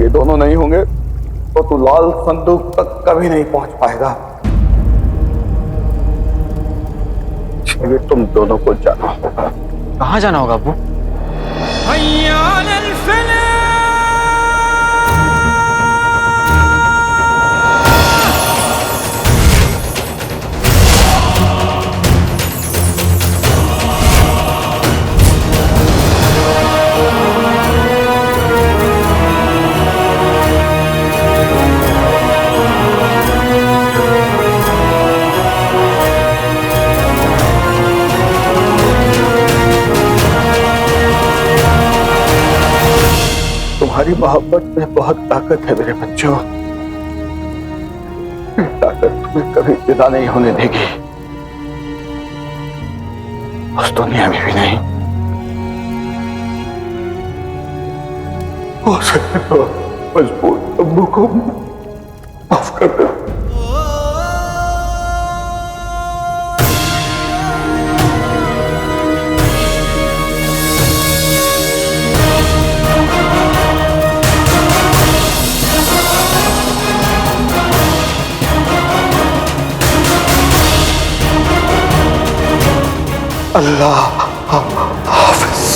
ये दोनों नहीं होंगे तो तू लाल संदूक तक कभी नहीं पहुंच पाएगा। इसलिए तुम दोनों को जाना होगा। कहाँ जाना होगा अब्बू? तुम्हारी मोहब्बत में बहुत ताकत है मेरे बच्चों। ताकत तुम्हें कभी विदा नहीं होने देगी, उस दुनिया में भी नहीं। हो सके तो मजबूर अब्बू को माफ कर दो। अल्लाह हाफिज।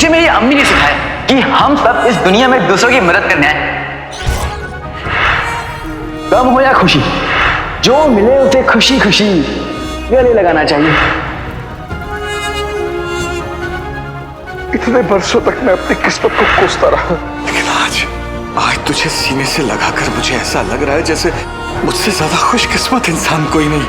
मेरी अम्मी ने सिखाया कि हम सब इस दुनिया में दूसरों की मदद करने आए। गम हो या खुशी, जो मिले उसे खुशी खुशी गले लगाना चाहिए। इतने बरसों तक मैं अपनी किस्मत को कोसता रहा, लेकिन आज तुझे सीने से लगाकर मुझे ऐसा लग रहा है जैसे मुझसे ज्यादा खुशकिस्मत इंसान कोई नहीं।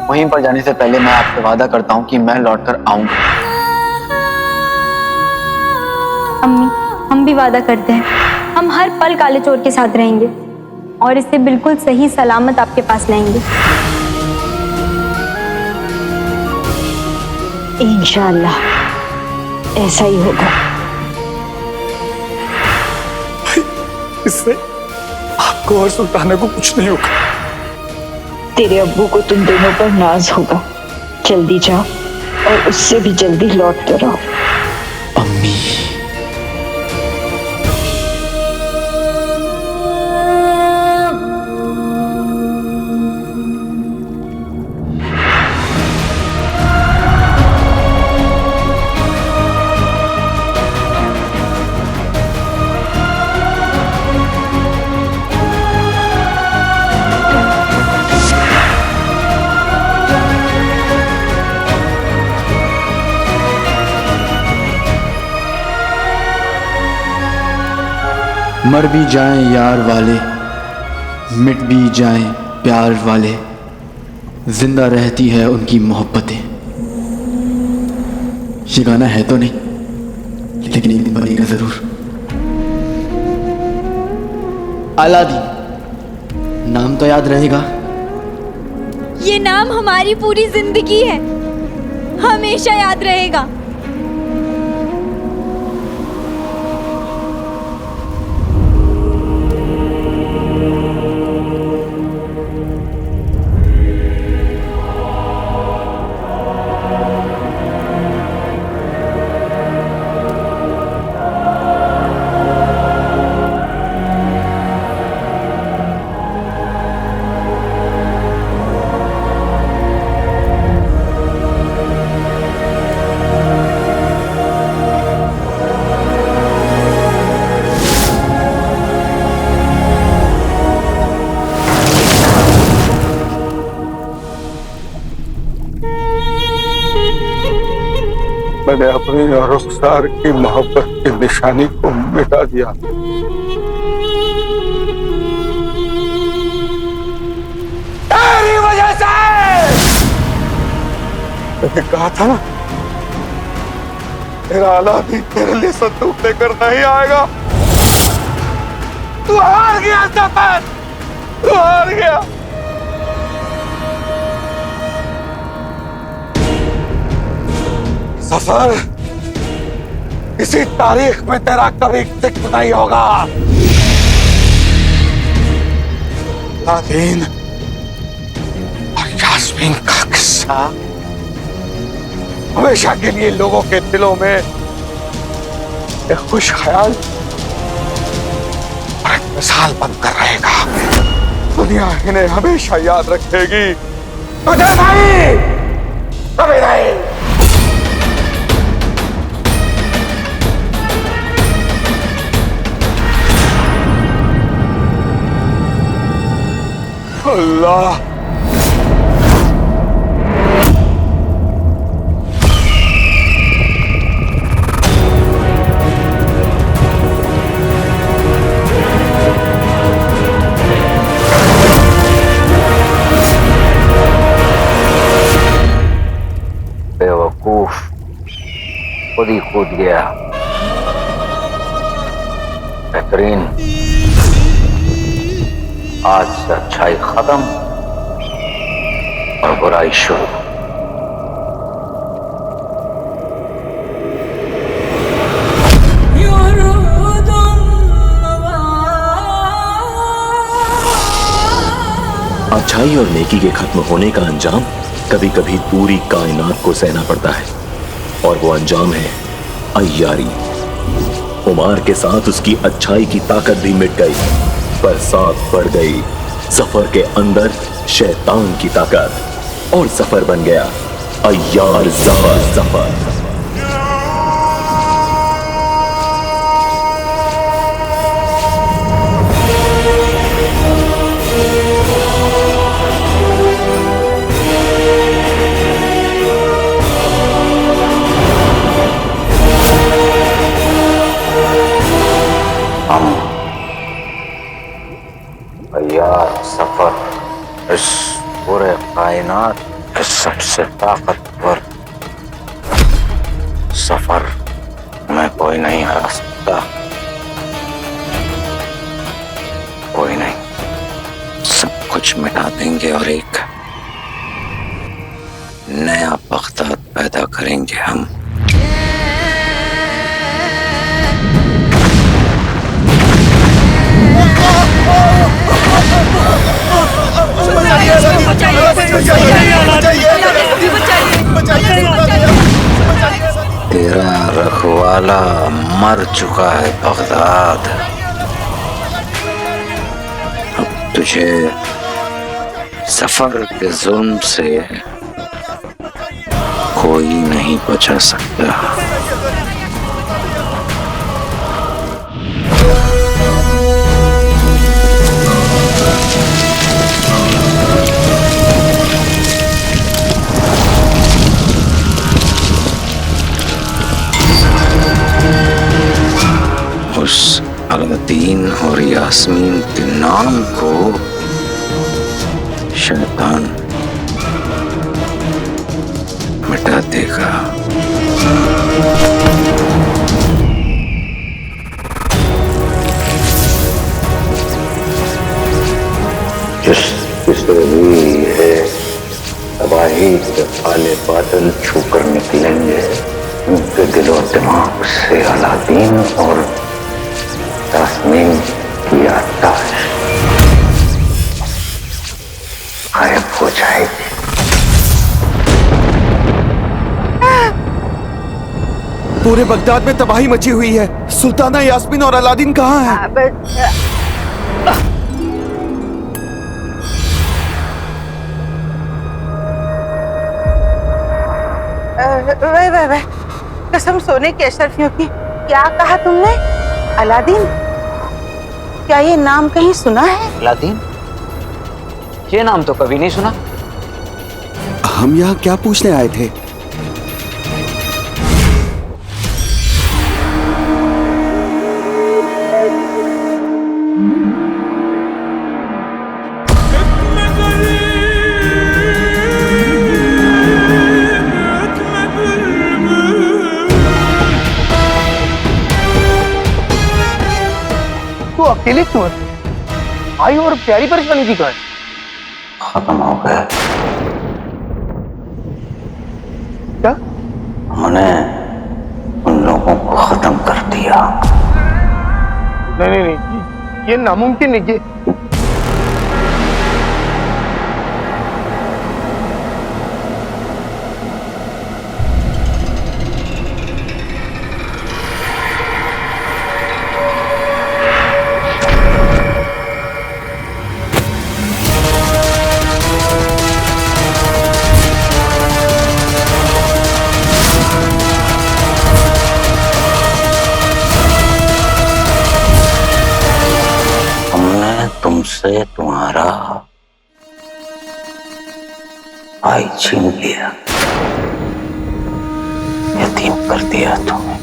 वहीं पर जाने से पहले मैं आपसे वादा करता हूँ कि मैं लौटकर आऊंगा। अम्मी, हम भी वादा करते हैं, हम हर पल काले चोर के साथ रहेंगे और इसे बिल्कुल सही सलामत आपके पास लाएंगे। इंशाअल्लाह ऐसा ही होगा। इससे आपको और सुल्ताना को कुछ नहीं होगा। तेरे अब्बू को तुम दोनों पर नाज होगा। जल्दी जाओ और उससे भी जल्दी लौट कर आओ। अम्मी, मर भी जाएं यार वाले, मिट भी जाएं प्यार वाले, जिंदा रहती है उनकी मोहब्बतें। ये गाना है तो नहीं, लेकिन एक दिन बनेगा जरूर। अलादीन नाम तो याद रहेगा। ये नाम हमारी पूरी जिंदगी है, हमेशा याद रहेगा। मैंने अपनी और रुखसार की मोहब्बत की निशानी को मिटा दिया। तेरी वजह से मैंने कहा था ना, तेरा अलादीन तेरे लिए संदूक लेकर नहीं आएगा। तू हार गया सफर, तू हार गया। सफर इसी तारीख में तेरा कभी जिक्र नहीं होगा। अलादीन और यास्मीन का किस्सा हमेशा के लिए लोगों के दिलों में एक खुश ख्याल और एक मिसाल बनकर रहेगा। दुनिया इन्हें हमेशा याद रखेगी। तुझे नहीं, कभी नहीं। अल्लाह बेवकूफ, खुद ही कूद गया। बेहतरीन, आज से अच्छाई खत्म और बुराई शुरू। अच्छाई और नेकी के खत्म होने का अंजाम कभी कभी पूरी कायनात को सहना पड़ता है, और वो अंजाम है अय्यारी। उमार के साथ उसकी अच्छाई की ताकत भी मिट गई, पर साथ बढ़ गई सफर के अंदर शैतान की ताकत, और सफर बन गया अय्यार जफर। अय्यार सफर इस पूरे कायनात के सबसे ताकतवर सफर में कोई नहीं हरा सकता, कोई नहीं। सब कुछ मिटा देंगे और एक नया बगदाद पैदा करेंगे हम। तेरा रखवाला मर चुका है बगदाद। अब तुझे सफर के जुल्म से कोई नहीं बचा सकता। उस अलादीन और यास्मीन के नाम को शैतान मिटा देगा। जिससे भी है तबाही के काले बादल छूकर निकलेंगे, उनके दिलो दिमाग से अलादीन और यास्मीन की याददाश्त गायब हो जाएगी। पूरे बगदाद में तबाही मची हुई है। सुल्ताना यास्मीन और अलादीन कहाँ हैं? वे कसम सोने की अशरफियों की, क्या कहा तुमने? अलादीन? क्या ये नाम कहीं सुना है? अलादीन? ये नाम तो कभी नहीं सुना। हम यहाँ क्या पूछने आए थे? अकेले क्यों है? भाई और प्यारी परेशानी की कहाँ है? खत्म हो गए। क्या? हमने उन लोगों को खत्म कर दिया। नहीं नहीं नहीं, ये नामुमकिन है। ये तुमसे तुम्हारा भाई छीन लिया, यतीम कर दिया तुम्हें।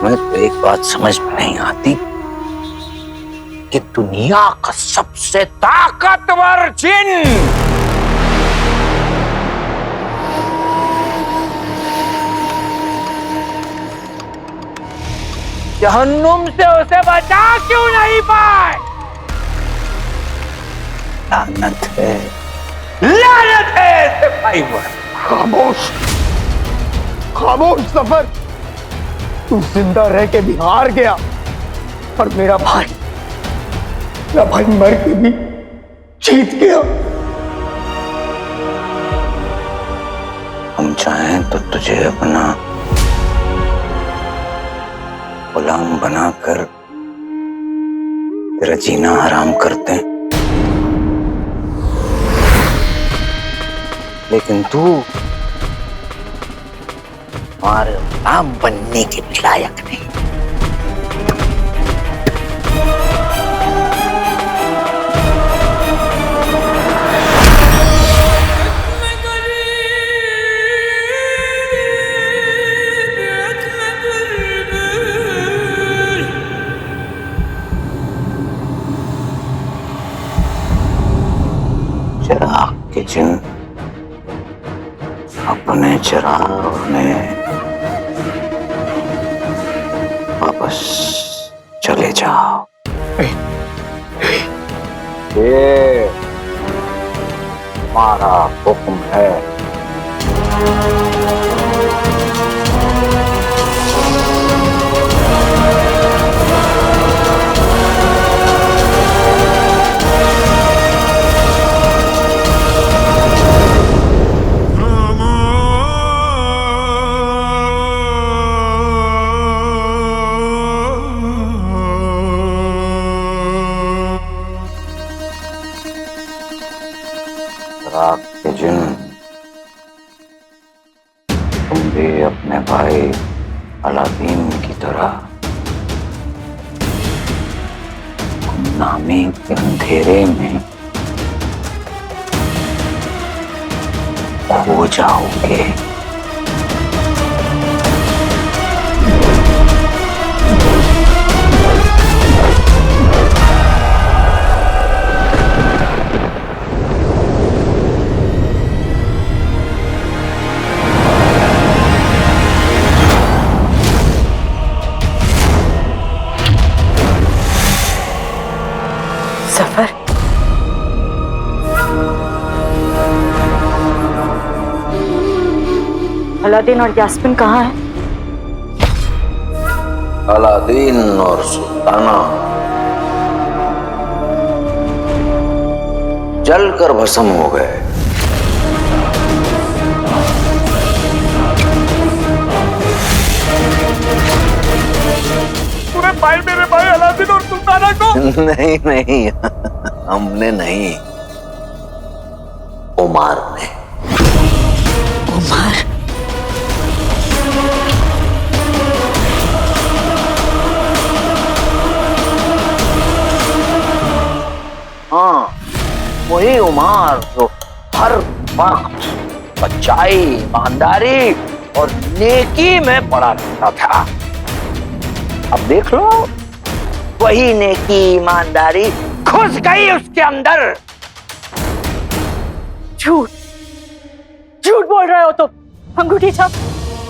मैं तो एक बात समझ में नहीं आती कि दुनिया का सबसे ताकतवर जिन जहन्नुम से उसे बचा क्यों नहीं पाए? लानत है, लानत है ऐसे भाई पर। खामोश, खामोश सफर। तू जिंदा रह के भी हार गया और मेरा भाई मर के भी जीत गया। हम चाहें तो तुझे अपना गुलाम बनाकर तेरा जीना हराम करते हैं, लेकिन तू हमारे गुलाम बनने के भी लायक नहीं। चिराग के जिन अपने चिराग में वापस चले जाओ। ये हमारा हुक्म है। चिराग के जिन, तुम भी अपने भाई अलादीन की तरह गुमनामी के अंधेरे में खो जाओगे। सफर, अलादीन और यास्मिन कहाँ है? अलादीन और सुल्ताना जलकर भस्म हो गए। पूरे भाई, मेरे भाई अलादीन और सुल्ताना को? नहीं नहीं, हमने नहीं, उमर ने। उमर? हाँ, वही उमर जो हर वक्त सच्चाई, ईमानदारी और नेकी में पड़ा रहता था। अब देख लो, वही नेकी ईमानदारी घुस गई उसके अंदर। झूठ झूठ बोल रहे हो तुम। अंगूठी छाप,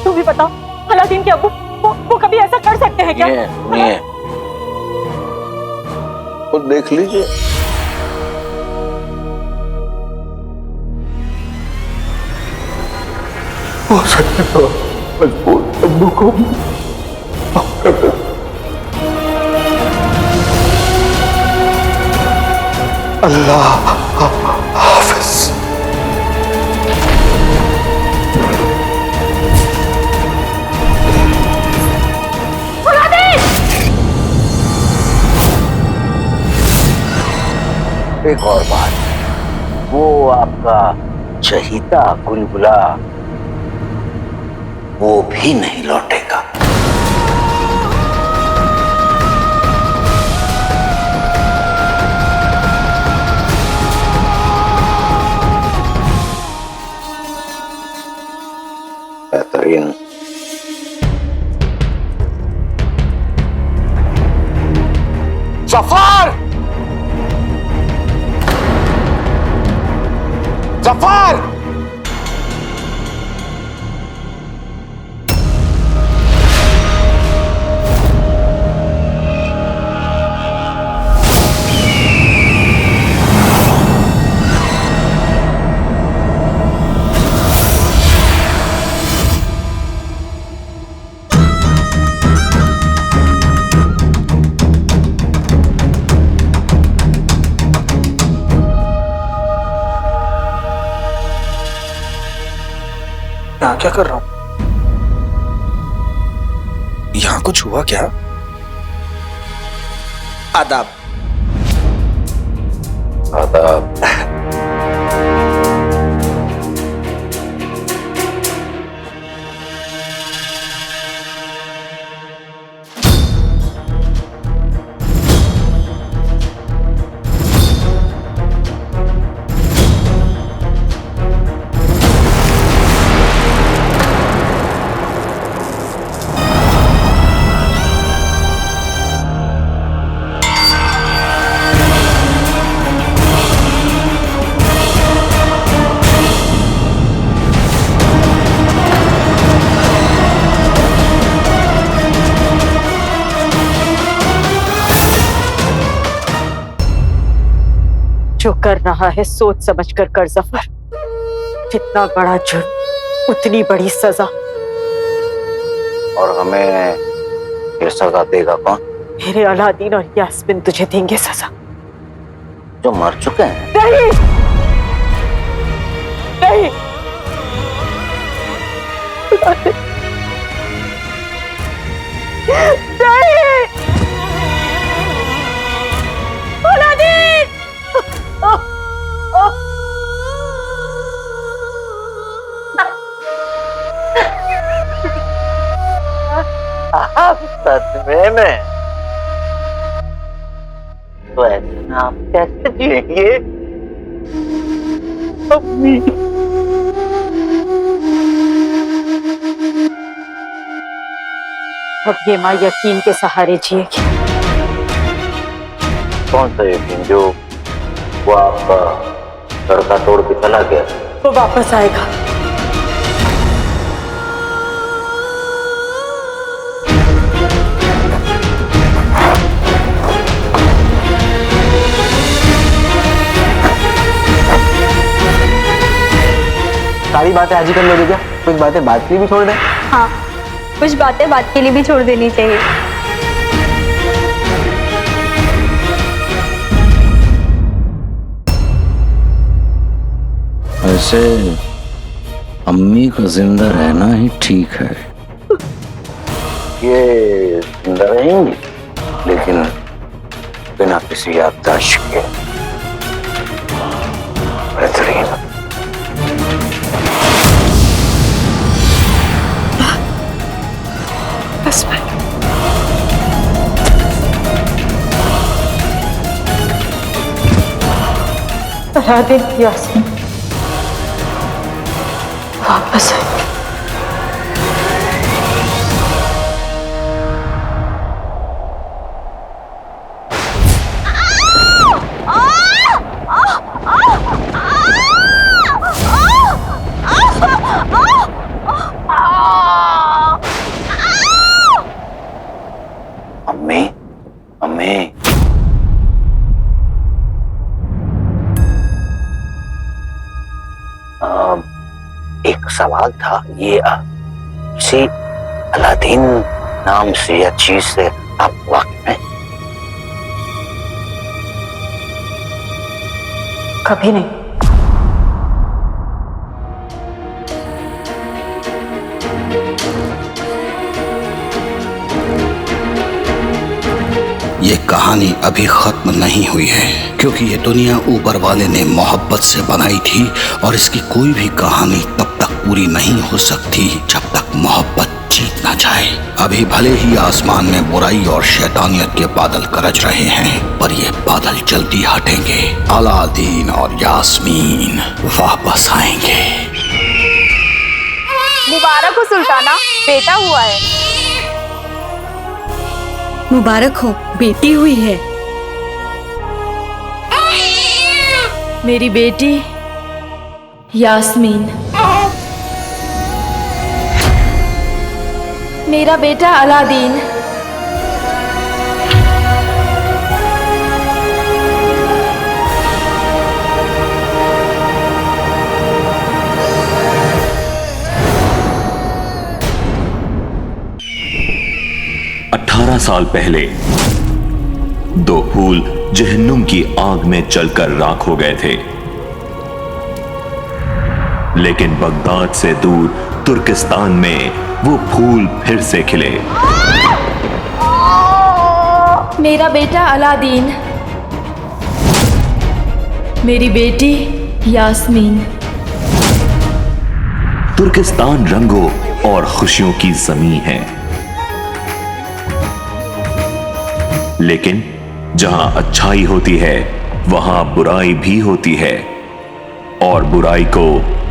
तुम भी बताओ, अलादीन के अब्बू वो कभी ऐसा कर सकते हैं क्या? सुनिए, खुद देख लीजिए। हो सके तो मजबूर अब्बू को माफ कर दो। अल्लाह हाफिज। एक और बात, वो आपका चहीता गुलगुला वो भी नहीं लौटेगा। बेहतरीन। जफर! जफर! यहाँ क्या कर रहा हूँ? यहाँ कुछ हुआ क्या? आदाब। आदाब। जो कर रहा है सोच समझ कर कर जफर। जितना बड़ा जुर्म उतनी बड़ी सजा। और हमें ये सजा देगा कौन? मेरे अलादीन और यास्मिन तुझे देंगे सजा। जो मर चुके हैं? नहीं नहीं, नहीं अलादीन! सदमे में तो ऐसे में आप कैसे जिएंगे? अम्मी, अब ये माँ यकीन के सहारे जिएगी। कौन सा यकीन? जो वो आपका लड़का तोड़ के चला गया? वो वापस आएगा। सारी बातें आज ही कर लोगे क्या? कुछ बातें बात के लिए भी छोड़ दें? हाँ, कुछ बातें बात के लिए भी छोड़ देनी चाहिए। वैसे अम्मी का जिंदा रहना ही ठीक है। ये जिंदा रहेंगी लेकिन बिना किसी याददाश्त के। बेहतरीन। अलादीन, यास्मीन वापस आए। अम्मी, अम्मी। एक सवाल था, ये किसी अलादीन नाम से या चीज से आप वाकिफ हैं? कभी नहीं। ये कहानी अभी खत्म नहीं हुई है, क्योंकि ये दुनिया ऊपर वाले ने मोहब्बत से बनाई थी और इसकी कोई भी कहानी तब तक पूरी नहीं हो सकती जब तक मोहब्बत जीत ना जाए। अभी भले ही आसमान में बुराई और शैतानियत के बादल गरज रहे हैं, पर ये बादल जल्दी हटेंगे। अलादीन और यास्मीन वापस आएंगे। मुबारक हो सुल्ताना, बेटा हुआ है। मुबारक हो, बेटी हुई है। मेरी बेटी यास्मीन, मेरा बेटा अलादीन। साल पहले दो फूल जहन्नुम की आग में जलकर राख हो गए थे, लेकिन बगदाद से दूर तुर्किस्तान में वो फूल फिर से खिले। मेरा बेटा अलादीन, मेरी बेटी यास्मीन। तुर्किस्तान रंगों और खुशियों की ज़मीन है, लेकिन जहां अच्छाई होती है वहां बुराई भी होती है, और बुराई को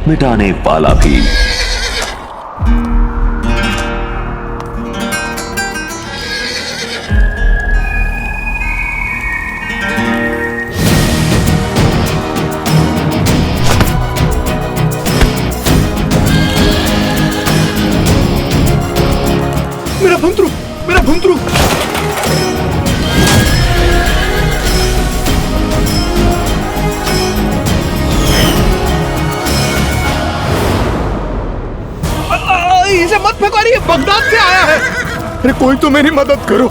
मिटाने वाला भी। मेरा भुंतरू, मेरा भुंतरू। इसे मत फेंको, ये बगदाद से आया है। अरे कोई तो मेरी मदद करो।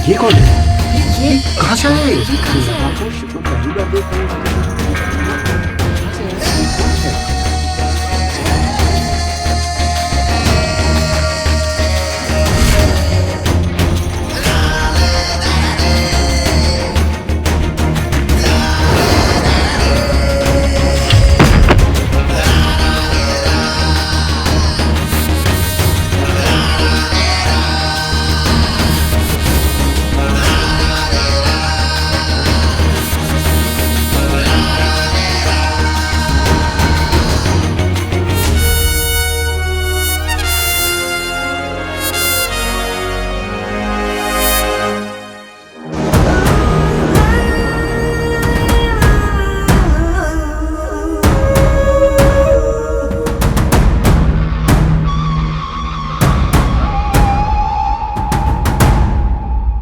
ये कौन है? ये कहां से आया?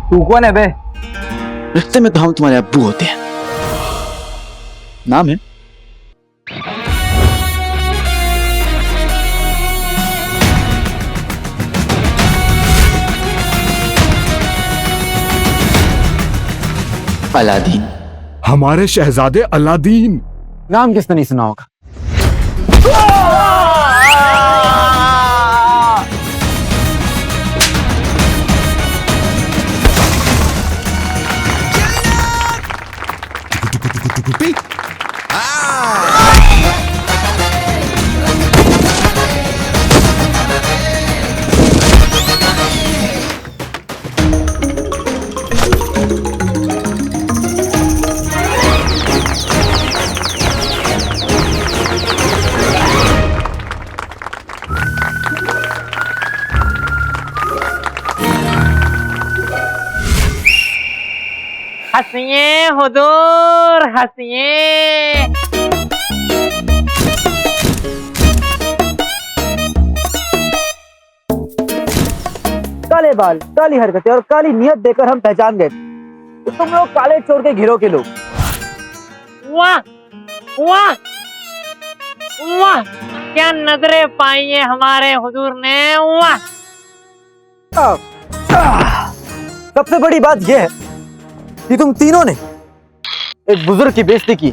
तू कौन है बे? रिश्ते में तो हम तुम्हारे अब्बू होते हैं। नाम है अलादीन। हमारे शहजादे अलादीन। नाम किसने नहीं सुना होगा? हंसिए हुजूर हंसिए। काले बाल, काली हरकतें और काली नियत देकर हम पहचान गए तो तुम लोग काले चोर के गिरोह के लोग। वाह वाह वाह, क्या नजरें पाई है हमारे हुजूर ने, वाह। सबसे बड़ी बात यह है कि तुम तीनों ने एक बुजुर्ग की बेइज्जती की,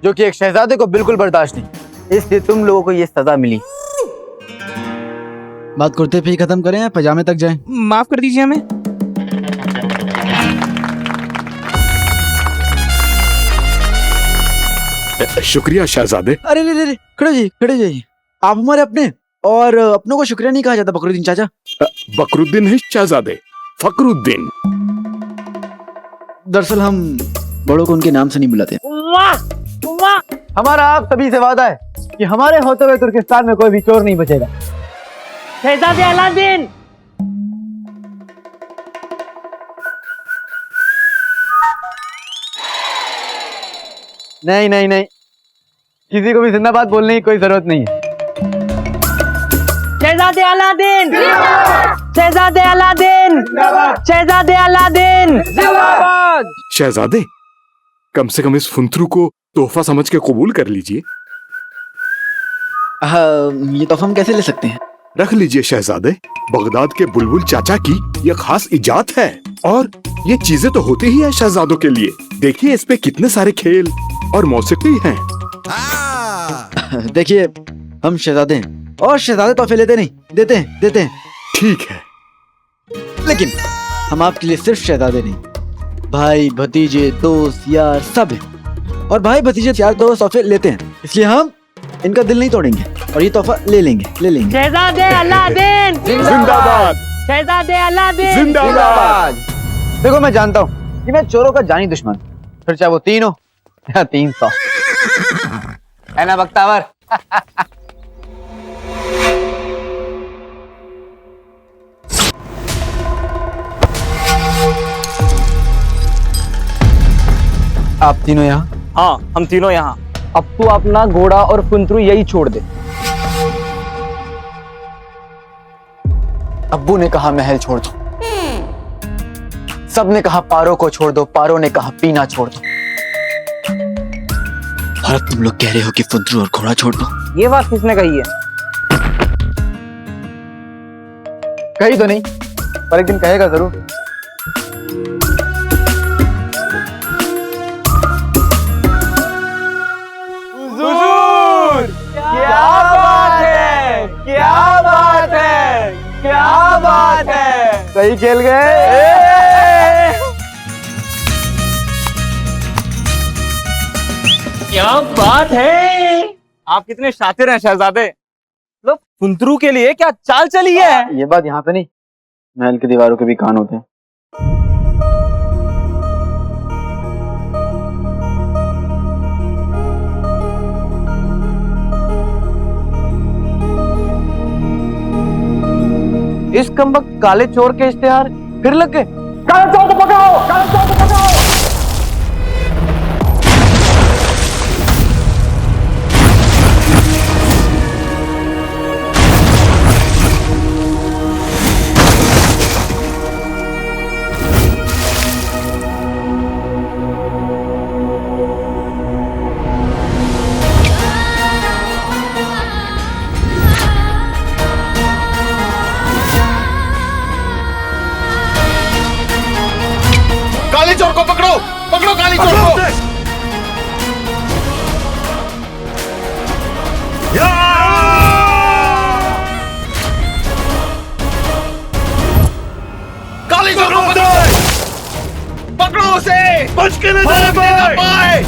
जो कि एक शहजादे को बिल्कुल बर्दाश्त नहीं, इसलिए तुम लोगों को यह सजा मिली। बात कुर्ते पे ही खत्म करें या पजामे तक जाएं? माफ कर दीजिए हमें। शुक्रिया शहजादे। अरे रे रे, खड़े जाइए। आप हमारे अपने, और अपनों को शुक्रिया नहीं कहा जाता बकरुद्दीन चाचा। बकरुद्दीन नहीं शहजादे, फकरुद्दीन। दरअसल हम बड़ों को उनके नाम से नहीं बुलाते। वाह वाह। हमारा आप सभी से वादा है कि हमारे होते हुए तुर्किस्तान में कोई भी चोर नहीं बचेगा। शहजादे अलादीन। नहीं, किसी को भी जिंदाबाद बोलने की कोई जरूरत नहीं है। शहजादे अलादीन, शहजादे अलादीन, शहजादे अलादीन। शहजादे, कम से कम इस फुंतरू को तोहफा समझ के कबूल कर लीजिए। ये तोहफा हम कैसे ले सकते हैं? रख लीजिए शहजादे, बगदाद के बुलबुल चाचा की यह खास इजाद है, और ये चीजें तो होती ही है शहजादों के लिए। देखिए इस पे कितने सारे खेल और मौसीकी हैं। देखिए हम शहजादे हैं, और शहजादे तोहफे लेते नहीं, देते हैं। ठीक है, लेकिन हम आपके लिए सिर्फ शहजादे नहीं, भाई भतीजे दोस्त यार सब है। और भाई भतीजे यार दोस्त तोहफे लेते हैं, इसलिए हम इनका दिल नहीं तोड़ेंगे और ये तोहफा ले लेंगे। शहजादे अलादीन जिंदाबाद, शहजादे अलादीन जिंदाबाद। देखो मैं जानता हूँ कि मैं चोरों का जानी दुश्मन, फिर चाहे वो 3 हो या 300, है ना बख्तावर? आप तीनों यहाँ? हाँ, हम तीनों यहाँ। अब तू अपना घोड़ा और फुंतरू यही छोड़ दे। अब्बू ने कहा महल छोड़ दो, सब ने कहा पारो को छोड़ दो, पारो ने कहा पीना छोड़ दो, और अब तुम लोग कह रहे हो कि फुंतरू और घोड़ा छोड़ दो। ये बात किसने कही है? कही तो नहीं, पर एक दिन कहेगा जरूर। क्या बात है, क्या बात है, क्या बात है। सही खेल गए। क्या बात है। आप कितने शातिर हैं शहजादे। मतलब फुंतरू के लिए क्या चाल चली है। ये बात यहाँ पे नहीं, महल की दीवारों के भी कान होते हैं। इस कमबख्त काले चोर के इश्तेहार फिर लग गए। काले चोर को पकड़ो, काले चोर को पकड़ो। काले चोर को पकड़ो, पकड़ो काले चोर को। काले चोर को पकड़ो उसे, बच के न पाए।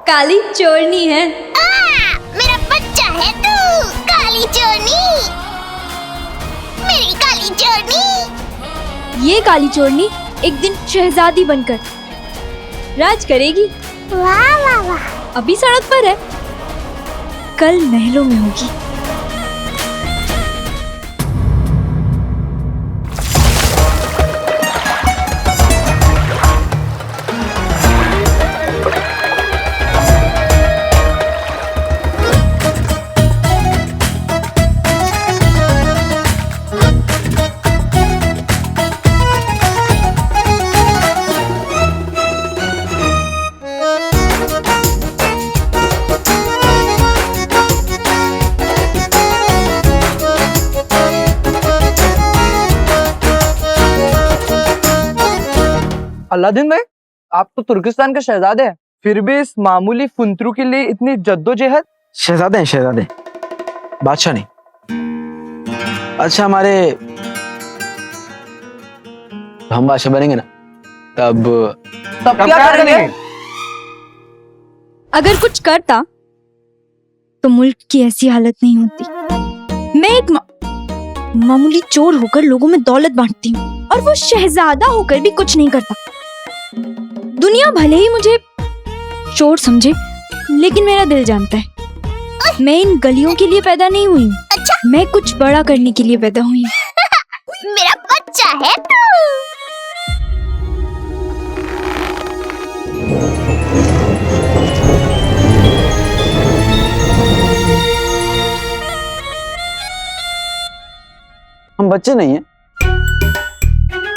काली चोरनी है। मेरा बच्चा है तू, काली चोरनी, मेरी काली चोरनी। ये काली चोरनी एक दिन शहजादी बनकर राज करेगी। वाह वाह वाह। अभी सड़क पर है, कल महलों में होगी। अलादीन भाई, आप तो तुर्किस्तान के शहजादे हैं, फिर भी इस मामूली फुंतरू के लिए इतनी जद्दोजहद। शहजादे हैं, शहजादे, बादशाह नहीं। अच्छा, हमारे हम बादशाह बनेंगे ना, तब क्या करेंगे? अगर कुछ करता तो मुल्क की ऐसी हालत नहीं होती। मैं एक मामूली चोर होकर लोगों में दौलत बांटती हूँ, और वो शहजादा होकर भी कुछ नहीं करता। दुनिया भले ही मुझे चोर समझे, लेकिन मेरा दिल जानता है मैं इन गलियों के लिए पैदा नहीं हुई हूँ। अच्छा? मैं कुछ बड़ा करने के लिए पैदा हुई हूँ। मेरा बच्चा है तू। हम बच्चे नहीं हैं,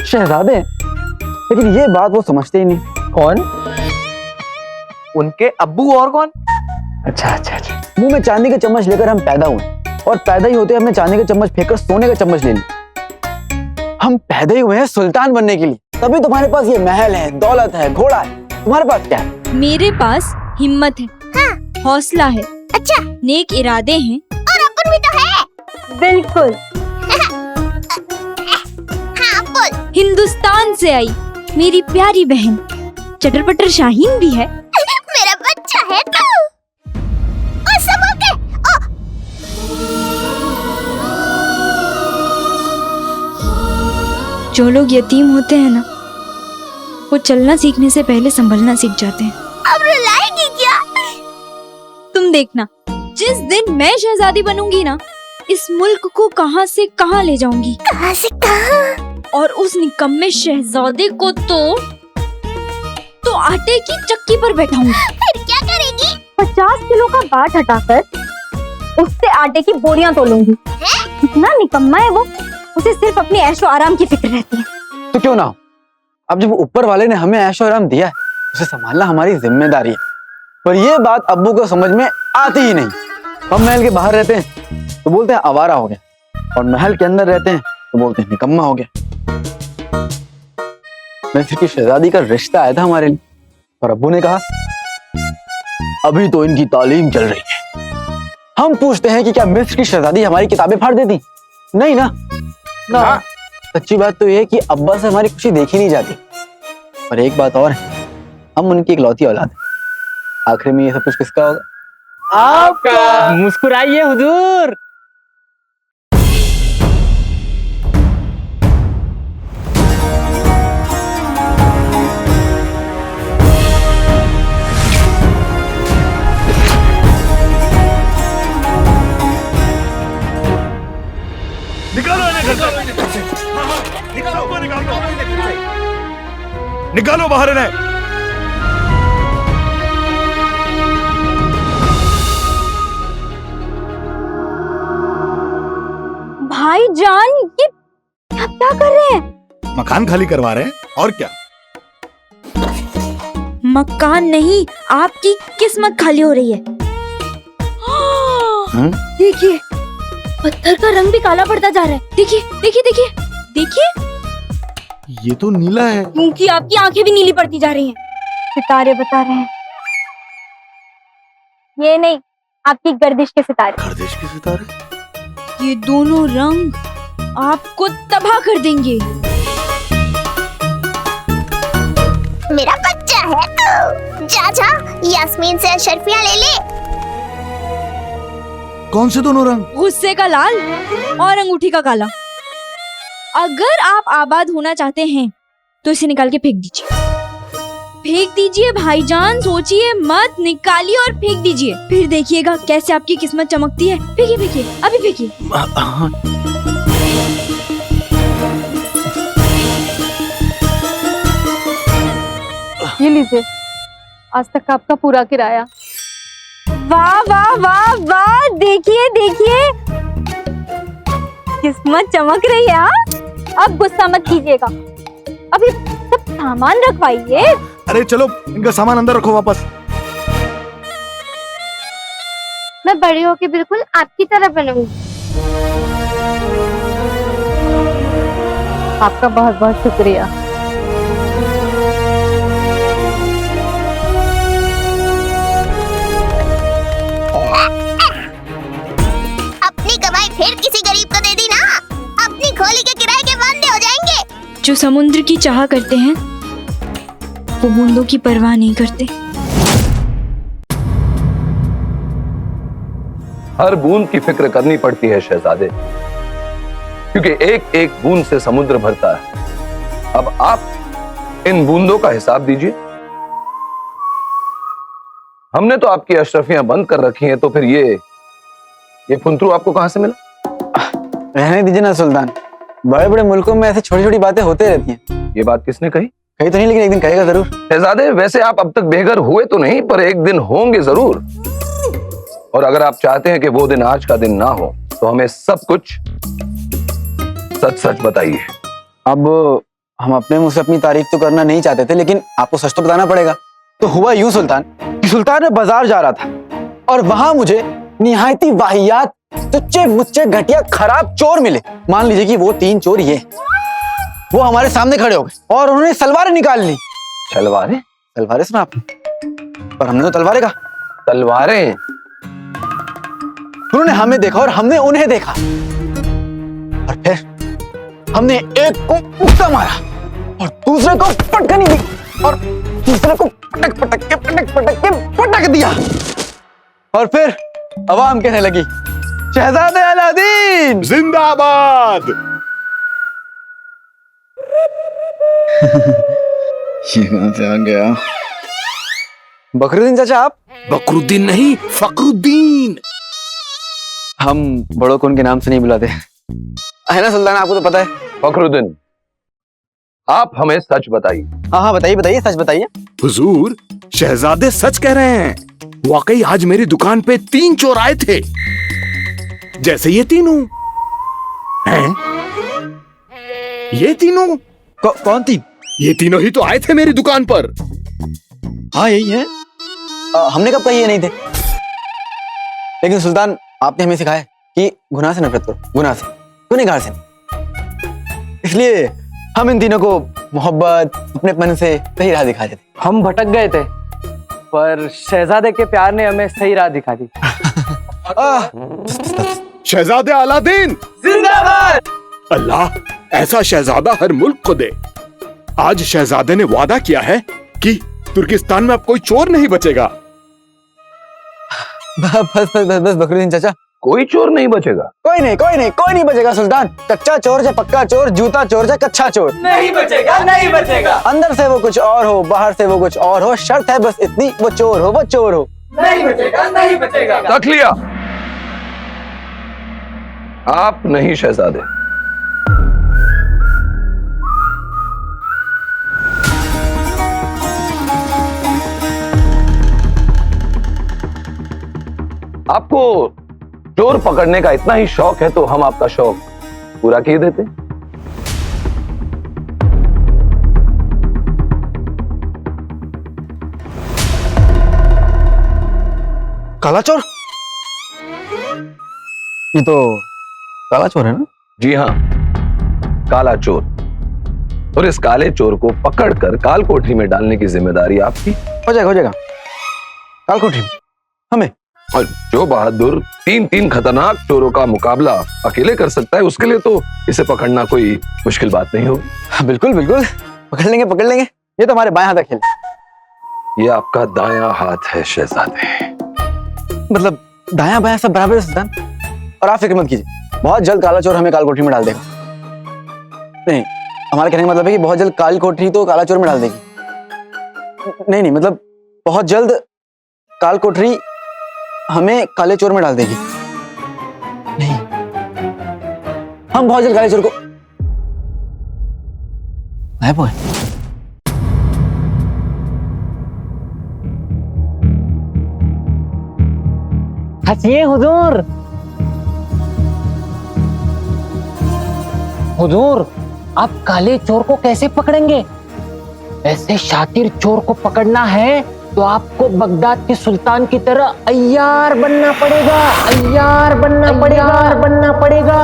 शहजादे हैं, लेकिन ये बात वो समझते ही नहीं। कौन? उनके अब्बू और कौन? अच्छा अच्छा अच्छा, मुंह में चांदी का चम्मच लेकर हम पैदा हुए, और पैदा ही होते हमने चांदी का चम्मच फेंककर सोने का चम्मच ले लिया। हम पैदा ही हुए हैं सुल्तान बनने के लिए, तभी तुम्हारे पास ये महल है, दौलत है, घोड़ा है। तुम्हारे पास क्या है? मेरे पास हिम्मत है, हाँ। हौसला है, अच्छा, नेक इरादे हैं, और अपन भी तो है। बिल्कुल। हाँ बोल। हिंदुस्तान से आई मेरी प्यारी बहन, चटर पटर शाहीन भी है। मेरा बच्चा है तू। और सब ओके? जो लोग यतीम होते हैं ना, वो चलना सीखने से पहले संभलना सीख जाते हैं। अब रुलाएगी क्या? तुम देखना, जिस दिन मैं शहजादी बनूंगी ना, इस मुल्क को कहां से कहां ले जाऊंगी। कहां से कहां? और उस निकम्मे शहजादे को तो आटे की चक्की पर बैठाऊंगी। फिर क्या करेगी? 50 किलो का बाट हटाकर उससे आटे की बोरियां तोलूंगी। इतना निकम्मा है वो, उसे सिर्फ अपनी ऐशो आराम की फिक्र रहती है। तो क्यों ना हो, अब जब ऊपर वाले ने हमें ऐशो आराम दिया है, उसे संभालना हमारी जिम्मेदारी है। पर ये बात अब्बू को समझ में आती ही नहीं। हम महल के बाहर रहते हैं तो बोलते हैं आवारा हो गया, और महल के अंदर रहते हैं तो बोलते हैं निकम्मा हो गया। मिस्र की शहजादी का रिश्ता आया था हमारे लिए, और अब्बू ने कहा अभी तो इनकी तालीम चल रही है। हम पूछते हैं कि क्या मिस्र की शहजादी हमारी किताबें फाड़ देती? नहीं ना, ना। सच्ची बात तो यह है कि अब्बा से हमारी खुशी देखी नहीं जाती। और एक बात और है, हम उनकी इकलौती औलाद हैं। आखिर में ये सब कुछ किसका होगा? आपका। मुस्कुराइए हुजूर। निकालो बाहर इन्हें। भाईजान, ये आप क्या कर रहे हैं? मकान खाली करवा रहे हैं, और क्या? मकान नहीं, आपकी किस्मत खाली हो रही है। देखिए, पत्थर का रंग भी काला पड़ता जा रहा है। देखिए देखिए देखिए देखिए, ये तो नीला है। क्योंकि आपकी आंखें भी नीली पड़ती जा रही हैं। सितारे बता रहे हैं। ये नहीं, आपकी गर्दिश के सितारे। गर्दिश के सितारे? ये दोनों रंग आपको तबाह कर देंगे। मेरा बच्चा है तू। जा जा यास्मीन से अशरफियाँ ले ले। कौन से दोनों रंग? गुस्से का लाल और अंगूठी का काला। अगर आप आबाद होना चाहते हैं तो इसे निकाल के फेंक दीजिए। फेंक दीजिए भाईजान, सोचिए मत, निकालिए और फेंक दीजिए। फिर देखिएगा कैसे आपकी किस्मत चमकती है। फेंकिए फेंकिए, अभी फेंकिए। ये लीजिए, आज तक का आपका पूरा किराया। वाह वाह वाह वाह, देखिए देखिए, किस्मत चमक रही है। अब गुस्सा मत कीजिएगा, अभी सब सामान रखवाइए। अरे चलो इनका सामान अंदर रखो वापस। मैं बड़ी होके बिल्कुल आपकी तरह बनूंगी। आपका बहुत बहुत शुक्रिया। अपनी कमाई फिर किसी गरीब को दे दी ना, अपनी खोली के किराए के वांदे हो जाएंगे। जो समुद्र की चाह करते हैं वो बूंदों की परवाह नहीं करते। हर बूंद की फिक्र करनी पड़ती है शहजादे, क्योंकि एक एक बूंद से समुद्र भरता है। अब आप इन बूंदों का हिसाब दीजिए। हमने तो आपकी अशरफियां बंद कर रखी हैं, तो फिर ये फुंतरू आपको कहां से मिला? रहने दीजिए ना सुल्तान, बड़े बड़े मुल्कों में ऐसे छोटी छोटी बातें होते रहती हैं। ये बात किसने कही? कही तो नहीं, लेकिन एक दिन कहेगा जरूर। शहजादे, वैसे आप अब तक बेघर हुए तो नहीं, पर एक दिन होंगे जरूर। और अगर आप चाहते हैं कि वो दिन आज का दिन ना हो, तो हमें सब कुछ सच सच बताइए। अब हम अपने मुंह से अपनी तारीफ तो करना नहीं चाहते थे, लेकिन आपको सच तो बताना पड़ेगा। तो हुआ यूं सुल्तान कि सुल्तान में बाजार जा रहा था और वहां मुझे निहायती वाहियात, तुच्चे मुच्चे, घटिया, खराब चोर मिले। मान लीजिए कि वो 3 चोर ये, वो हमारे सामने खड़े हो गए और उन्होंने तलवारें निकाल ली। तलवारें? तलवारें सुना आपने? पर हमने तो तलवारें कहा। तलवारें? उन्होंने हमें देखा और हमने उन्हें देखा, और फिर हमने एक को मुक्का मारा और दूसरे को पटकनी दी और तीसरे को पटक पटक के पटक दिया। और फिर आवाम कहने लगी, शहजादे अलादीन जिंदाबाद। ये कहां से आ गया? बकरुद्दीन चाचा आप? बकरुद्दीन नहीं, फकरुद्दीन। हम बड़ों को उनके नाम से नहीं बुलाते, है ना सुल्तान? आपको तो पता है। फखरुद्दीन, आप हमें सच बताइए। हाँ बताइए बताइए, सच बताइए। हुजूर, शहजादे सच कह रहे हैं। वाकई आज मेरी दुकान पे 3 चोर आए थे, जैसे ये तीनों हैं। ये तीनों कौन 3? ये तीनों ही तो आए थे मेरी दुकान पर। हाँ यही है। हमने कब कही ये नहीं थे? लेकिन सुल्तान, आपने हमें सिखाया कि गुनाह से नफरत करो, गुनाह से, गुनहगार से। इसलिए हम इन तीनों को मोहब्बत, अपनेपन से सही राह दिखा देते। हम भटक गए थे, पर शहजादे के प्यार ने हमें सही राह दिखा दी। शहजादे अलादीन जिंदाबाद। अल्लाह ऐसा शहजादा हर मुल्क को दे। आज शहजादे ने वादा किया है कि तुर्किस्तान में अब कोई चोर नहीं बचेगा। बस बकरुद्दीन चाचा, कोई चोर नहीं बचेगा? कोई नहीं बचेगा सुल्तान। कच्चा चोर चाहे पक्का चोर, जूता चोर चाहे कच्चा चोर, नहीं बचेगा, नहीं बचेगा। अंदर से वो कुछ और हो, बाहर से वो कुछ और हो, शर्त है बस इतनी, वो चोर हो, वो चोर हो। नहीं बचेगा, नहीं बचेगा। रख लिया। आप नहीं शहजादे। आपको चोर पकड़ने का इतना ही शौक है तो हम आपका शौक पूरा किए देते। काला चोर? ये तो काला चोर है ना? जी हाँ, काला चोर। और इस काले चोर को पकड़कर काल कोठरी में डालने की जिम्मेदारी आपकी। हो जाएगा काल कोठरी में हमें। और जो बहादुर 3 खतरनाक चोरों का मुकाबला अकेले कर सकता है, उसके लिए तो इसे पकड़ना कोई मुश्किल बात नहीं होगी। बिल्कुल पकड़ लेंगे। ये तो हमारे बाएं हाथ का खेल है। ये आपका दायां हाथ है शहजादे। मतलब दायां बायां सब बराबर है सुल्तान। और आप फिक्र मत कीजिए, बहुत जल्द काला चोर हमें काल कोठरी में डाल देगा। नहीं, हमारे कहने का मतलब है कि बहुत जल्द काल कोठरी तो काला चोर में डाल देगी। नहीं नहीं, मतलब बहुत जल्द काल कोठरी हमें काले चोर में डाल देगी। नहीं, हम बहुत जल्द काले चोर को गायब हुए। हंसिए हुजूर। हुजूर, आप काले चोर को कैसे पकड़ेंगे? ऐसे शातिर चोर को पकड़ना है तो आपको बगदाद के सुल्तान की तरह अय्यार बनना पड़ेगा, अय्यार बनना पड़ेगा, बनना पड़ेगा।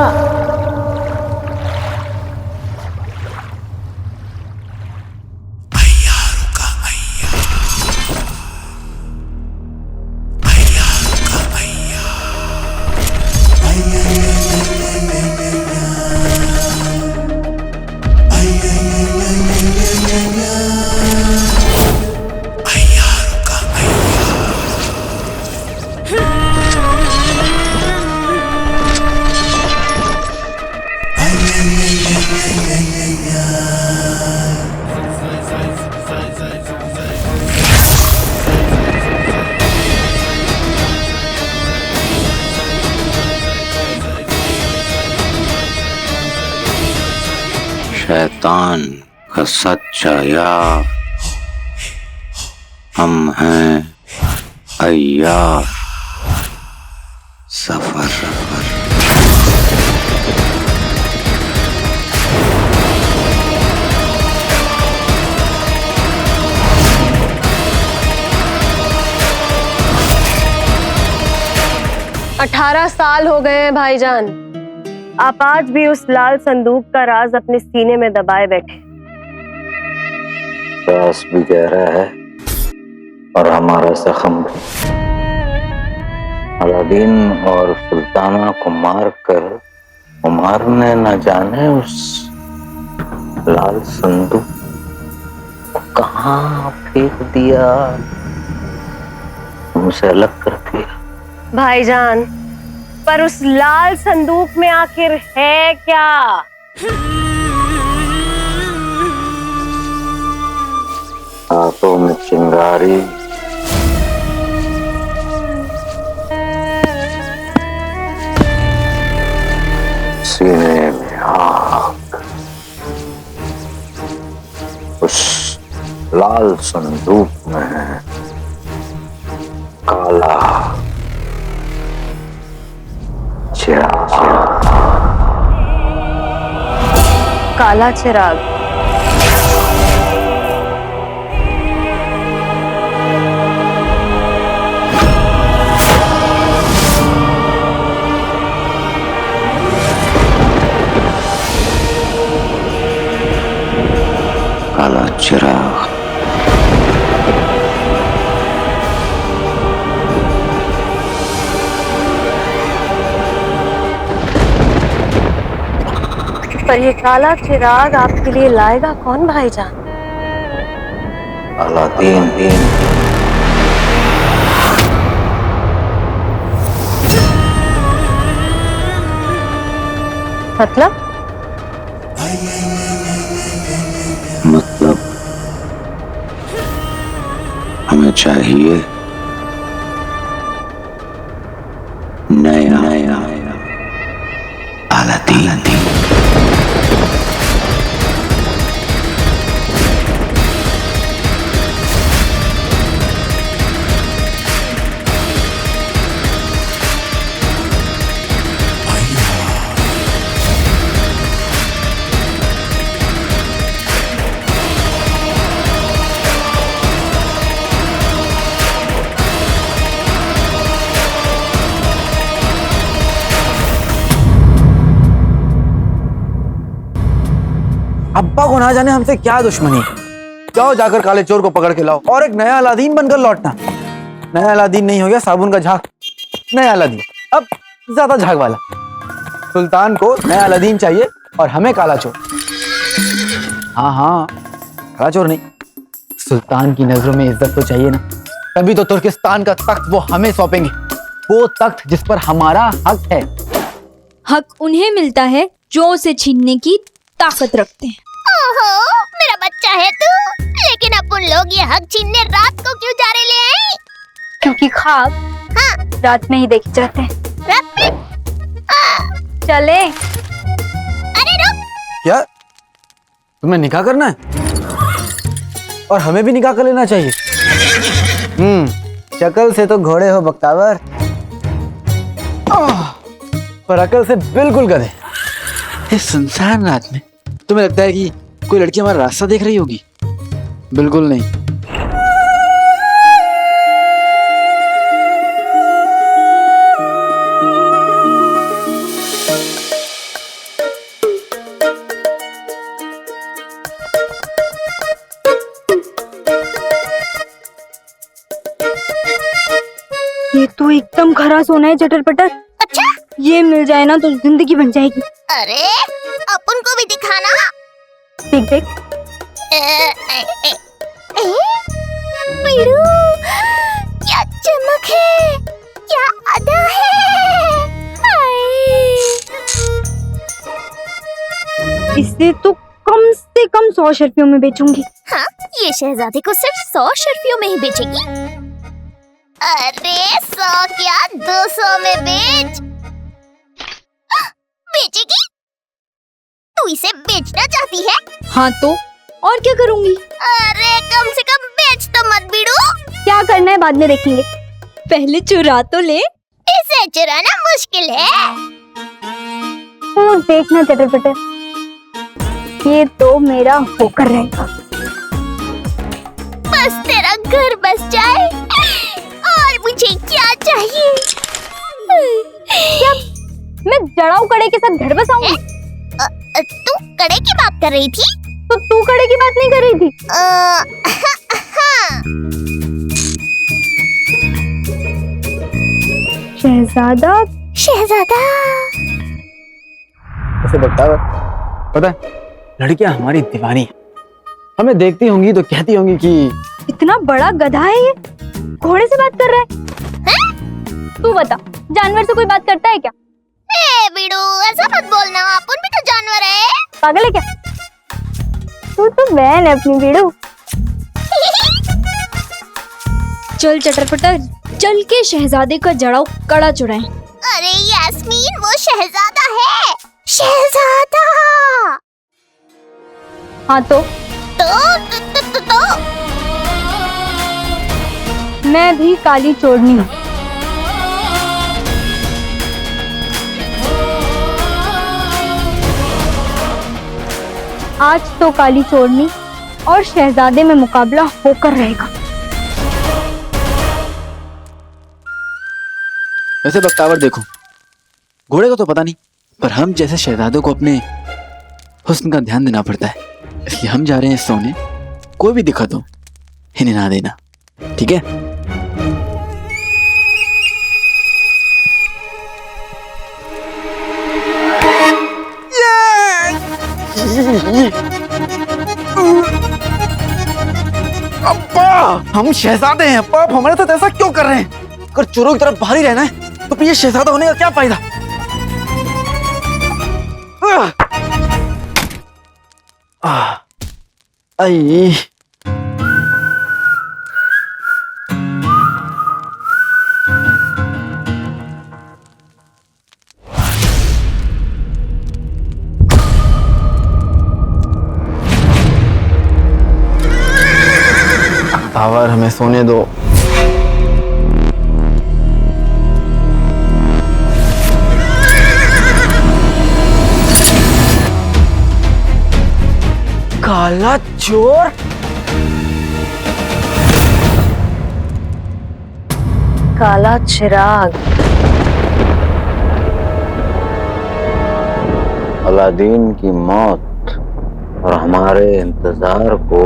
शैतान का सच्चा यार हम हैं अय्यार। सफर अठारह साल हो गए हैं भाईजान, आप आज भी उस लाल संदूक का राज अपने सीने में दबाए बैठे। प्यास भी गहरा है और हमारा जख्म भी। अलादीन और सुल्ताना को मारकर उमर ने न जाने उस लाल संदूक को कहाँ फेंक दिया, उसे अलग कर दिया। भाईजान, पर उस लाल संदूक में आखिर है क्या? हाथों में चिंगारी, सीने में आग। उस लाल संदूक में है काला चिराग। काला चिराग। काला चिराग पर ये काला चिराग आपके लिए लाएगा कौन भाईजान? अलादीन। मतलब हमें चाहिए नया अलादीन। अब्बा को ना जाने हमसे क्या दुश्मनी। जाओ जाकर काले चोर को पकड़ के लाओ और एक नया अलादीन बनकर लौटना। नया अलादीन नहीं हो गया साबुन का झाग, नया अलादीन, अब ज्यादा झाग वाला। सुल्तान को नया अलादीन चाहिए और हमें काला चोर। हाँ हाँ, काला चोर नहीं, सुल्तान की नजरों में इज्जत तो चाहिए ना, तभी तो तुर्किस्तान का तख्त वो हमें सौंपेंगे, वो तख्त जिस पर हमारा हक है। हक उन्हें मिलता है जो उसे छीनने की ताकत रखते हैं। ओहो, मेरा बच्चा है तू, लेकिन अपन लोग ये हक छीनने रात को क्यों जा रहे ले आए? क्योंकि ख्वाब रात में ही देखे जाते हैं। रात में? चले। अरे रुक! क्या तुम्हें निकाह करना है? और हमें भी निकाह कर लेना चाहिए। शक्ल से तो घोड़े हो बख्तावर, पर अकल से बिल्कुल गधे। इस सुनसान रात में तुम्हें लगता है कि कोई लड़की हमारा रास्ता देख रही होगी? बिल्कुल नहीं। ये तो एकदम खरा सोना है चटर पटर। अच्छा, ये मिल जाए ना तो जिंदगी बन जाएगी। अरे अपन को भी दिखाना। देख देख। वीरू, क्या चमक है, क्या अदा है। इसे तो कम से कम 100 शर्फियों में बेचूंगी। हाँ, ये शहजादे को सिर्फ 100 शर्फियों में ही बेचेगी। अरे 100 क्या 200 में बेच। बेचेगी? तू इसे बेचना चाहती है? हाँ तो और क्या करूंगी? अरे कम से कम बेच तो मत बीड़ू। क्या करना है बाद में देखेंगे, पहले चुरा तो ले। इसे चुराना मुश्किल है। तो देखना चटर पटर, ये तो मेरा होकर रहेगा। बस तेरा घर बस जाए और मुझे क्या चाहिए? क्या मैं जड़ाऊ कड़े के साथ घर बसाऊंगी? तू कड़े की बात कर रही थी? तो तू कड़े की बात नहीं कर रही थी? शहजादा, शहजादा। ऐसे बख्तावर, पता है लड़कियां हमारी दीवानी है। हमें देखती होंगी तो कहती होंगी कि इतना बड़ा गधा है ये, घोड़े से बात कर रहा है। तू बता, जानवर से कोई बात करता है क्या? ए बीड़ू, ऐसा मत बोलना, अपन भी तो जानवर है। पागल है क्या? तू तो बहन है अपनी बीड़ू। चल चटरपटर, चल के शहजादे का जड़ाऊ कड़ा चुराएं। अरे यास्मीन, वो शहजादा है, शहजादा। हाँ तो मैं भी काली चोरनी हूँ। आज तो काली चोरनी और शहजादे में मुकाबला होकर रहेगा। वैसे बख्तावर देखो, घोड़े को तो पता नहीं, पर हम जैसे शहजादों को अपने हुस्न का ध्यान देना पड़ता है, इसलिए हम जा रहे हैं सोने। कोई भी दिक्कत हो इन्हें ना देना, ठीक है? अब्बा, हम शहजादे हैं अब्बा, आप हमारे साथ ऐसा क्यों कर रहे हैं? अगर चोरों की तरफ बाहर ही रहना है तो फिर ये शहजादा होने का क्या फायदा? आई पावर, हमें सोने दो। काला चोर? काला चिराग। अलादीन की मौत और हमारे इंतजार को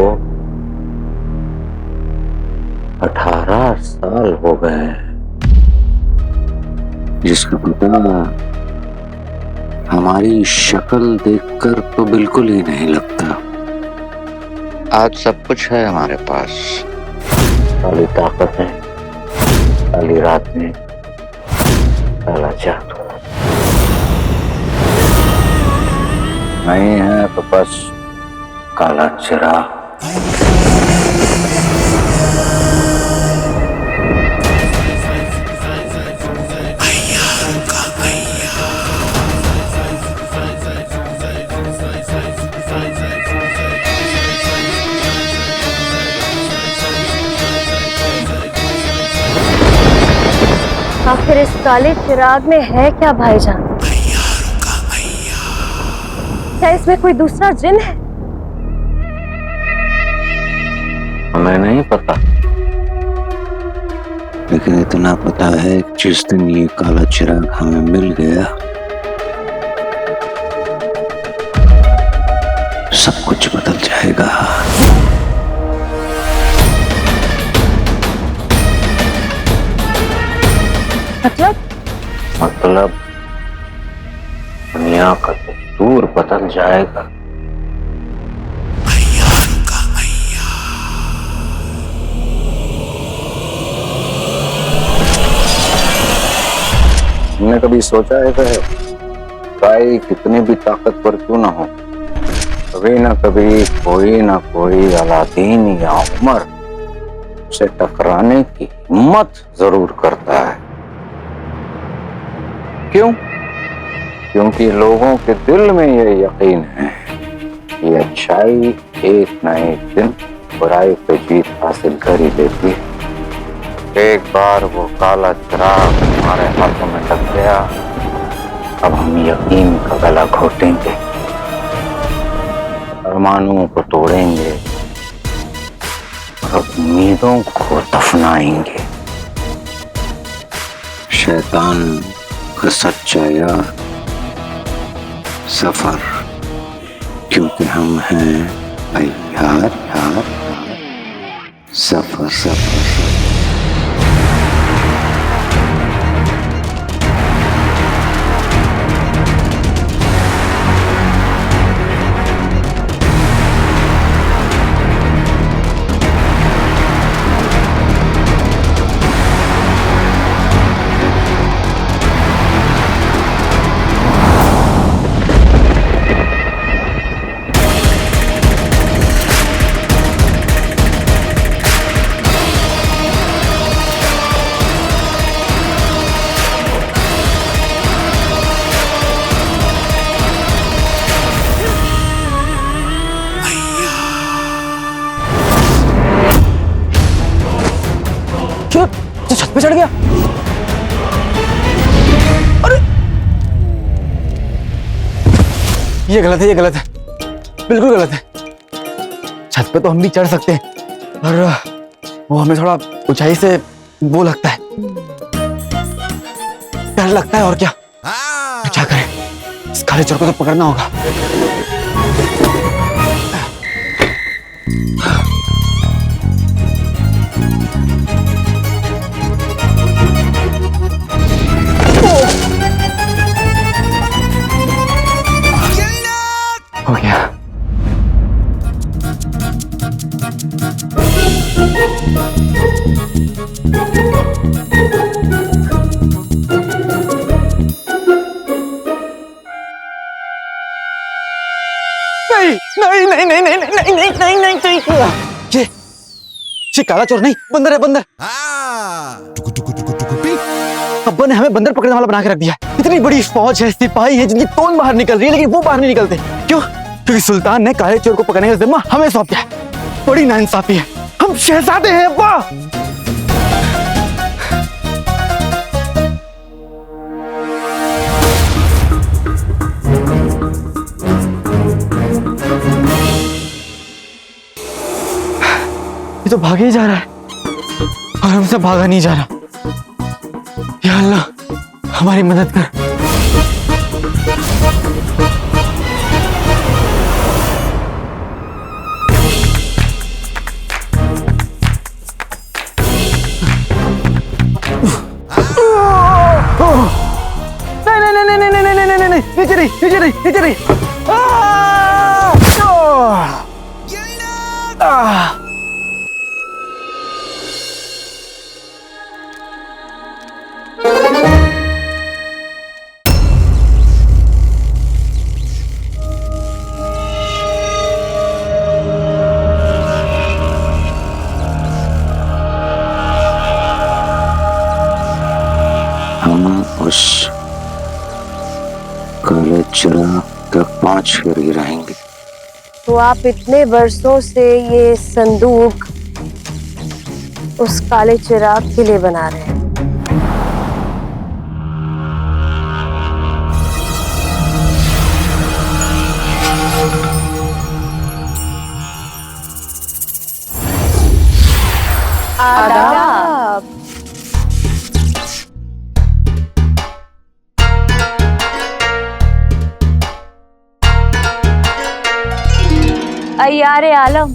18 साल हो गए, जिसका पता हमारी शक्ल देखकर तो बिल्कुल ही नहीं लगता। आज सब कुछ है हमारे पास। काली ताकत है, काली रात में काला जादू। नहीं है तो बस काला चिराग। आखिर इस काले चिराग में है क्या भाईजान? क्या इसमें कोई दूसरा जिन है? हमें नहीं पता, लेकिन इतना पता है जिस दिन ये काला चिराग हमें मिल गया सब कुछ बदल जाएगा। मतलब दुनिया का दस्तूर बदल जाएगा। तुमने कभी सोचा है भाई कितने भी ताकतवर क्यों ना हो, कभी ना कभी कोई ना कोई अलादीन या उमर से टकराने की हिम्मत जरूर करता है। क्यों? क्योंकि लोगों के दिल में यह यकीन है कि अच्छाई एक न एक दिन बुराई पे जीत हासिल कर ही लेती है। एक बार वो काला चिराग हमारे हाथों में लग गया, अब हम यकीन का गला घोटेंगे, अरमानों को तोड़ेंगे और उम्मीदों को दफनाएंगे। शैतान का सच्चा यार सफर, क्योंकि हम हैं यार सफर सफर। छत पे चढ़ गया। अरे ये गलत है, ये गलत है, बिल्कुल गलत है। छत पे तो हम भी चढ़ सकते हैं, पर वो हमें थोड़ा ऊंचाई से वो लगता है, डर लगता है। और क्या क्या करें, इस काले चोर को तो पकड़ना होगा। हो गया। नहीं नहीं नहीं नहीं नहीं नहीं नहीं नहीं नहीं नहीं, ये काला चोर नहीं, बंदर है, बंदर। अब्बा ने हमें बंदर पकड़ने वाला बना के रख दिया। इतनी बड़ी फौज है, सिपाही है जिनकी तोन बाहर निकल रही है, लेकिन वो बाहर नहीं निकलते। क्यों? क्योंकि सुल्तान ने काले चोर को पकड़ने का जिम्मा हमें सौंप दिया। बड़ी नाइंसाफी है, हम शहजादे हैं अब्बा। ये तो भागे ही जा रहा है और हमसे भागा नहीं जा रहा। या अल्लाह हमारी मदद कर। नहीं नहीं नहीं नहीं नहीं नहीं नहीं नहीं, नीचे नहीं, नीचे नहीं, नीचे नहीं। हम उस काले चिराग तक पहुंच कर ही रहेंगे। तो आप इतने वर्षों से ये संदूक उस काले चिराग के लिए बना रहे हैं। आदाब। अय्यारे आलम,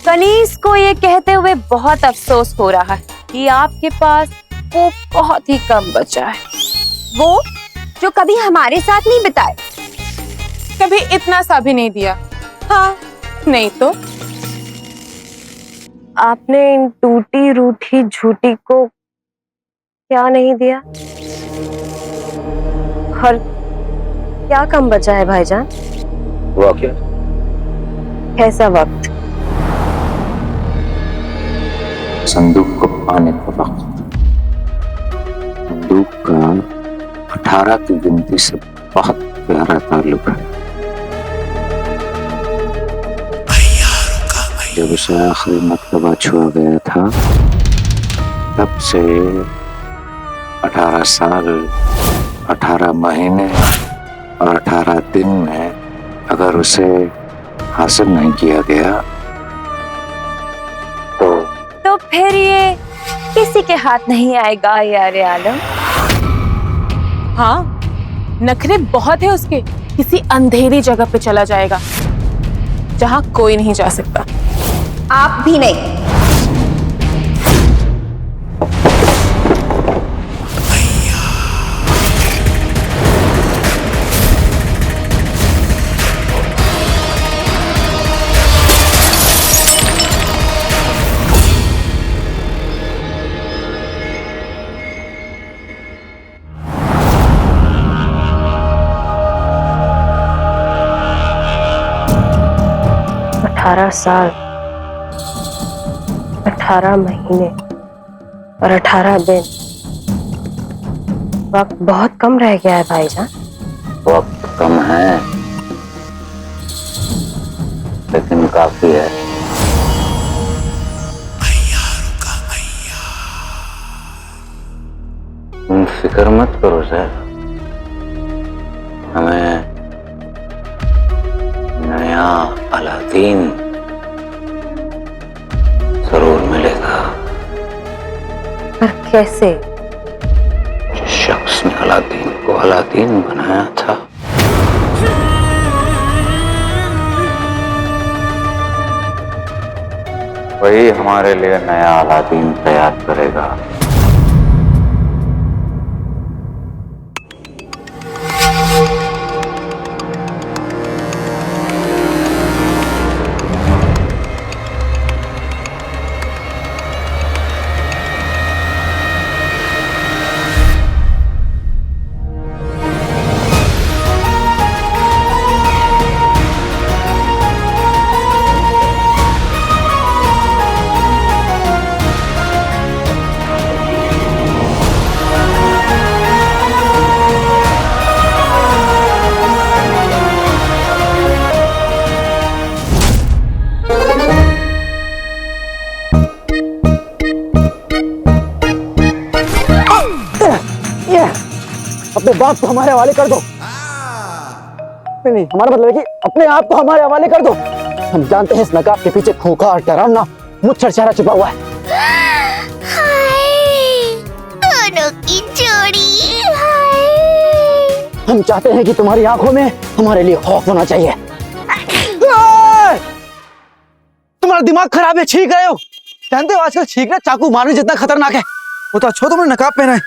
कनीज को ये कहते हुए बहुत अफसोस हो रहा है कि आपके पास वो बहुत ही कम बचा है, वो जो कभी हमारे साथ नहीं बिताए, कभी इतना सा भी नहीं दिया। हाँ नहीं तो आपने इन टूटी रूठी झूठी को क्या नहीं दिया? और क्या कम बचा है भाईजान? हुआ क्या? कैसा वक्त? संदूक को पाने का वक्त। संदूक का 18 की गिनती से बहुत प्यारा ताल्लुक है। जब उसे आखिरी मर्तबा छुआ गया था, तब से 18 साल, 18 महीने और 18 दिन में अगर उसे हासिल नहीं किया गया तो फिर ये किसी के हाथ नहीं आएगा यारे आलम। हाँ, नखरे बहुत है उसके। किसी अंधेरी जगह पे चला जाएगा जहां कोई नहीं जा सकता। आप भी नहीं। 18 साल, 18 महीने और 18 दिन। वक्त बहुत कम रह गया है भाईजान। वक्त कम है लेकिन काफी है। तुम फिक्र मत करो सर, हमें नया अलादीन जरूर मिलेगा। पर कैसे? जिस शख्स ने अलादीन को अलादीन बनाया था, वही हमारे लिए नया अलादीन तैयार करेगा। अपने बाप को हमारे हवाले कर दो। नहीं, हमारा मतलब है कि अपने आप को हमारे हवाले कर दो। हम जानते हैं इस नकाब के पीछे खूंखार डरावना मुच्छर चेहरा छिपा हुआ है। दोनों की जोड़ी। हम चाहते हैं कि तुम्हारी आंखों में हमारे लिए खौफ होना चाहिए। तुम्हारा दिमाग खराब है, छींक रहे हो। जानते हो आजकल छींकना चाकू मारने जितना खतरनाक है। वो तो अच्छा तुमने नकाब पहना है।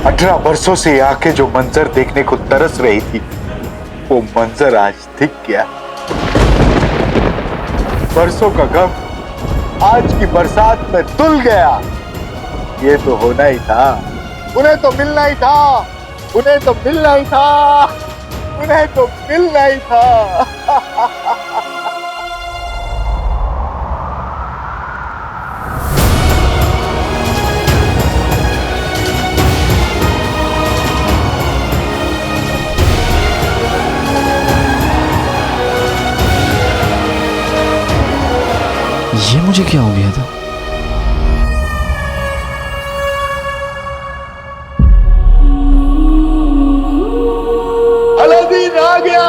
18 वर्षों से ये आंखें जो मंजर देखने को तरस रही थी, वो मंजर आज दिख गया। बरसों का गम आज की बरसात में धुल गया। ये तो होना ही था, उन्हें तो मिलना ही था, उन्हें तो मिलना ही था, उन्हें तो मिलना ही था। ये मुझे क्या हो गया था? अलादीन आ गया